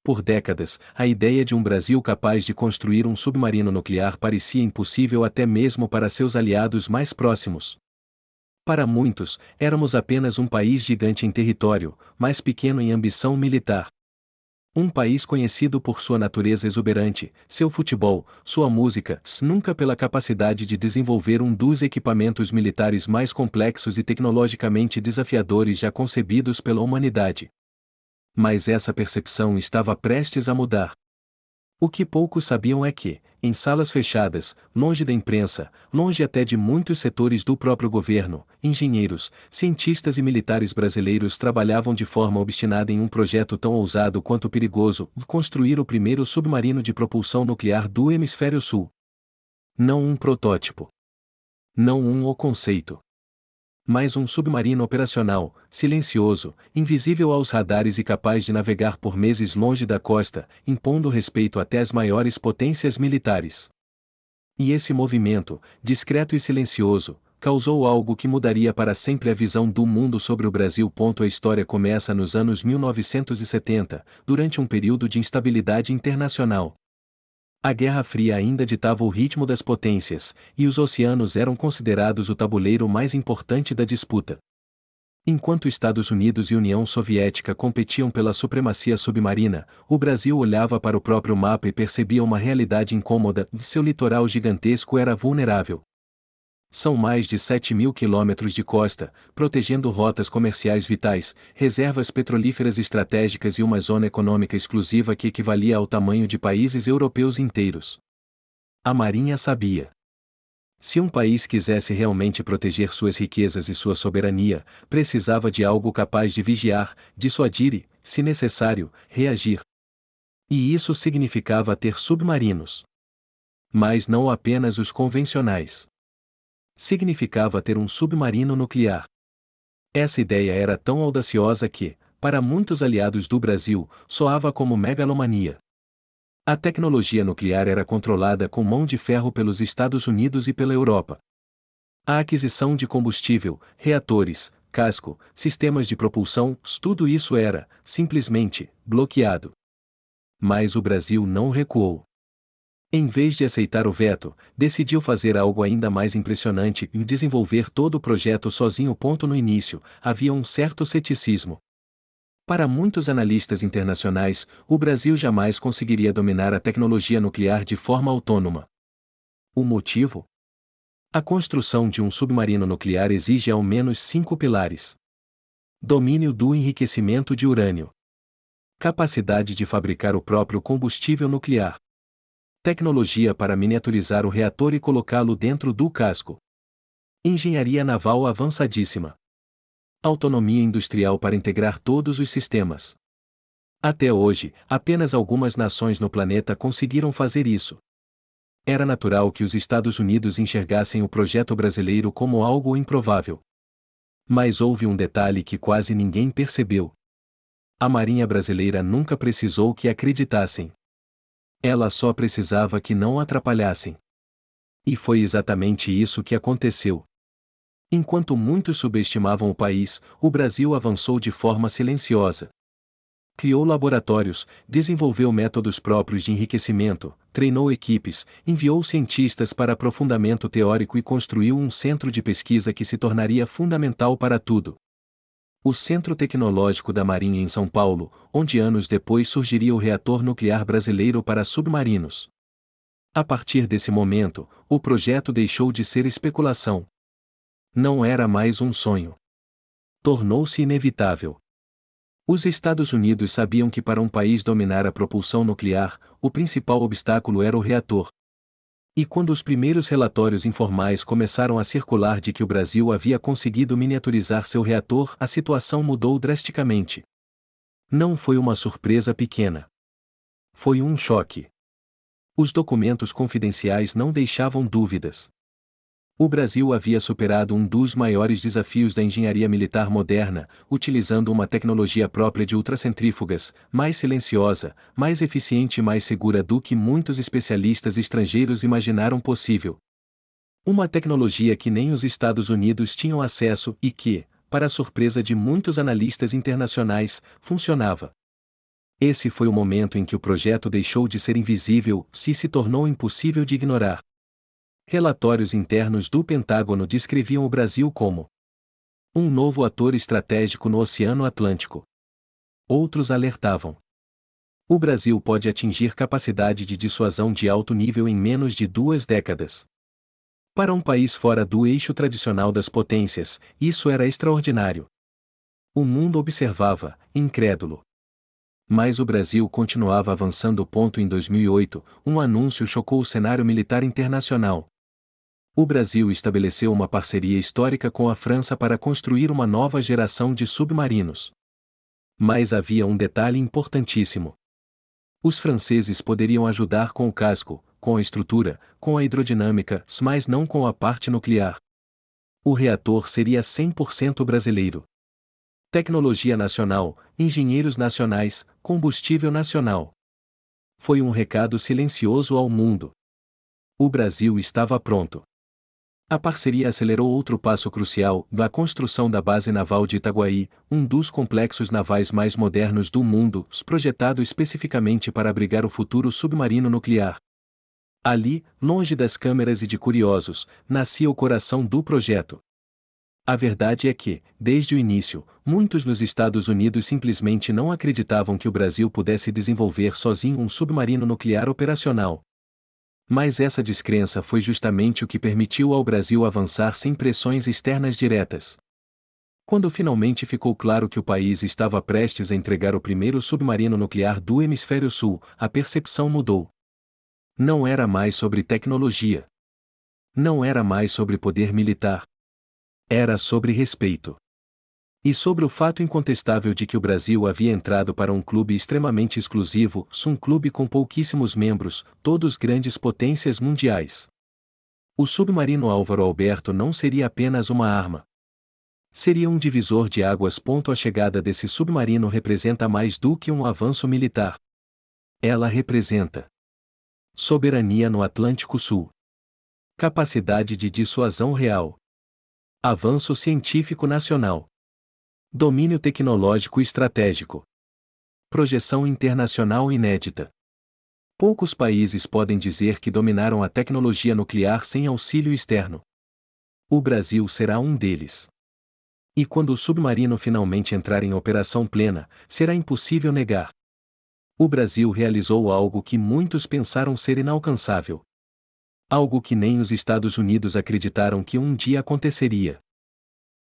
Por décadas, a ideia de um Brasil capaz de construir um submarino nuclear parecia impossível até mesmo para seus aliados mais próximos. Para muitos, éramos apenas um país gigante em território, mas pequeno em ambição militar. Um país conhecido por sua natureza exuberante, seu futebol, sua música, nunca pela capacidade de desenvolver um dos equipamentos militares mais complexos e tecnologicamente desafiadores já concebidos pela humanidade. Mas essa percepção estava prestes a mudar. O que poucos sabiam é que, em salas fechadas, longe da imprensa, longe até de muitos setores do próprio governo, engenheiros, cientistas e militares brasileiros trabalhavam de forma obstinada em um projeto tão ousado quanto perigoso: construir o primeiro submarino de propulsão nuclear do Hemisfério Sul. Não um protótipo. Não um conceito. Mas um submarino operacional, silencioso, invisível aos radares e capaz de navegar por meses longe da costa, impondo respeito até às maiores potências militares. E esse movimento, discreto e silencioso, causou algo que mudaria para sempre a visão do mundo sobre o Brasil. A história começa nos anos 1970, durante um período de instabilidade internacional. A Guerra Fria ainda ditava o ritmo das potências, e os oceanos eram considerados o tabuleiro mais importante da disputa. Enquanto Estados Unidos e União Soviética competiam pela supremacia submarina, o Brasil olhava para o próprio mapa e percebia uma realidade incômoda: seu litoral gigantesco era vulnerável. São mais de 7.000 quilômetros de costa, protegendo rotas comerciais vitais, reservas petrolíferas estratégicas e uma zona econômica exclusiva que equivalia ao tamanho de países europeus inteiros. A Marinha sabia. Se um país quisesse realmente proteger suas riquezas e sua soberania, precisava de algo capaz de vigiar, dissuadir e, se necessário, reagir. E isso significava ter submarinos. Mas não apenas os convencionais. Significava ter um submarino nuclear. Essa ideia era tão audaciosa que, para muitos aliados do Brasil, soava como megalomania. A tecnologia nuclear era controlada com mão de ferro pelos Estados Unidos e pela Europa. A aquisição de combustível, reatores, casco, sistemas de propulsão, tudo isso era, simplesmente, bloqueado. Mas o Brasil não recuou. Em vez de aceitar o veto, decidiu fazer algo ainda mais impressionante e desenvolver todo o projeto sozinho. No início, havia um certo ceticismo. Para muitos analistas internacionais, o Brasil jamais conseguiria dominar a tecnologia nuclear de forma autônoma. O motivo? A construção de um submarino nuclear exige ao menos 5 pilares: domínio do enriquecimento de urânio, capacidade de fabricar o próprio combustível nuclear, tecnologia para miniaturizar o reator e colocá-lo dentro do casco, engenharia naval avançadíssima, autonomia industrial para integrar todos os sistemas. Até hoje, apenas algumas nações no planeta conseguiram fazer isso. Era natural que os Estados Unidos enxergassem o projeto brasileiro como algo improvável. Mas houve um detalhe que quase ninguém percebeu. A Marinha Brasileira nunca precisou que acreditassem. Ela só precisava que não atrapalhassem. E foi exatamente isso que aconteceu. Enquanto muitos subestimavam o país, o Brasil avançou de forma silenciosa. Criou laboratórios, desenvolveu métodos próprios de enriquecimento, treinou equipes, enviou cientistas para aprofundamento teórico e construiu um centro de pesquisa que se tornaria fundamental para tudo. O Centro Tecnológico da Marinha em São Paulo, onde anos depois surgiria o reator nuclear brasileiro para submarinos. A partir desse momento, o projeto deixou de ser especulação. Não era mais um sonho. Tornou-se inevitável. Os Estados Unidos sabiam que para um país dominar a propulsão nuclear, o principal obstáculo era o reator. E quando os primeiros relatórios informais começaram a circular de que o Brasil havia conseguido miniaturizar seu reator, a situação mudou drasticamente. Não foi uma surpresa pequena. Foi um choque. Os documentos confidenciais não deixavam dúvidas. O Brasil havia superado um dos maiores desafios da engenharia militar moderna, utilizando uma tecnologia própria de ultracentrífugas, mais silenciosa, mais eficiente e mais segura do que muitos especialistas estrangeiros imaginaram possível. Uma tecnologia que nem os Estados Unidos tinham acesso e que, para a surpresa de muitos analistas internacionais, funcionava. Esse foi o momento em que o projeto deixou de ser invisível e se tornou impossível de ignorar. Relatórios internos do Pentágono descreviam o Brasil como um novo ator estratégico no Oceano Atlântico. Outros alertavam: o Brasil pode atingir capacidade de dissuasão de alto nível em menos de 2 décadas. Para um país fora do eixo tradicional das potências, isso era extraordinário. O mundo observava, incrédulo. Mas o Brasil continuava avançando. Em 2008, um anúncio chocou o cenário militar internacional. O Brasil estabeleceu uma parceria histórica com a França para construir uma nova geração de submarinos. Mas havia um detalhe importantíssimo. Os franceses poderiam ajudar com o casco, com a estrutura, com a hidrodinâmica, mas não com a parte nuclear. O reator seria 100% brasileiro. Tecnologia nacional, engenheiros nacionais, combustível nacional. Foi um recado silencioso ao mundo. O Brasil estava pronto. A parceria acelerou outro passo crucial, a construção da Base Naval de Itaguaí, um dos complexos navais mais modernos do mundo, projetado especificamente para abrigar o futuro submarino nuclear. Ali, longe das câmeras e de curiosos, nascia o coração do projeto. A verdade é que, desde o início, muitos nos Estados Unidos simplesmente não acreditavam que o Brasil pudesse desenvolver sozinho um submarino nuclear operacional. Mas essa descrença foi justamente o que permitiu ao Brasil avançar sem pressões externas diretas. Quando finalmente ficou claro que o país estava prestes a entregar o primeiro submarino nuclear do Hemisfério Sul, a percepção mudou. Não era mais sobre tecnologia. Não era mais sobre poder militar. Era sobre respeito. E sobre o fato incontestável de que o Brasil havia entrado para um clube extremamente exclusivo, um clube com pouquíssimos membros, todos grandes potências mundiais. O submarino Álvaro Alberto não seria apenas uma arma. Seria um divisor de águas. A chegada desse submarino representa mais do que um avanço militar. Ela representa soberania no Atlântico Sul. Capacidade de dissuasão real. Avanço científico nacional. Domínio tecnológico estratégico. Projeção internacional inédita. Poucos países podem dizer que dominaram a tecnologia nuclear sem auxílio externo. O Brasil será um deles. E quando o submarino finalmente entrar em operação plena, será impossível negar. O Brasil realizou algo que muitos pensaram ser inalcançável. Algo que nem os Estados Unidos acreditaram que um dia aconteceria.